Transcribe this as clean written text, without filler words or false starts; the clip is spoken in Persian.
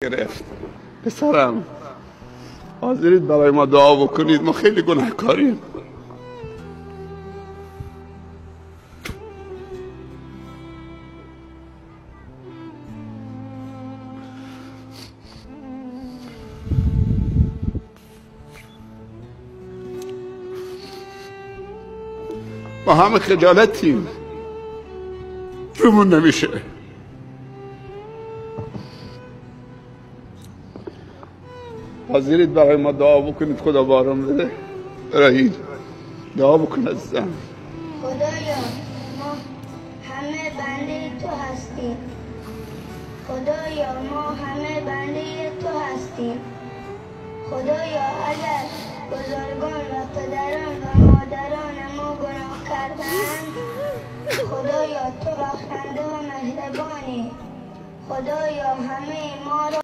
گرفت. پسرم حاضرید برای ما دعا بکنید؟ ما خیلی گناهکاریم. ما همه خجالتیم، رومون نمیشه. حاضرید برای ما دعا بکنید خدا بارون بده؟ رهید دعا بکن عزیزم. خدایا ما همه بنده تو هستیم. خدایا ما همه بنده تو هستیم. خدایا اگر بزرگان و پدران و مادران ما گناه کردند، خدایا تو بخشنده و مهربانی. خدایا همه ما را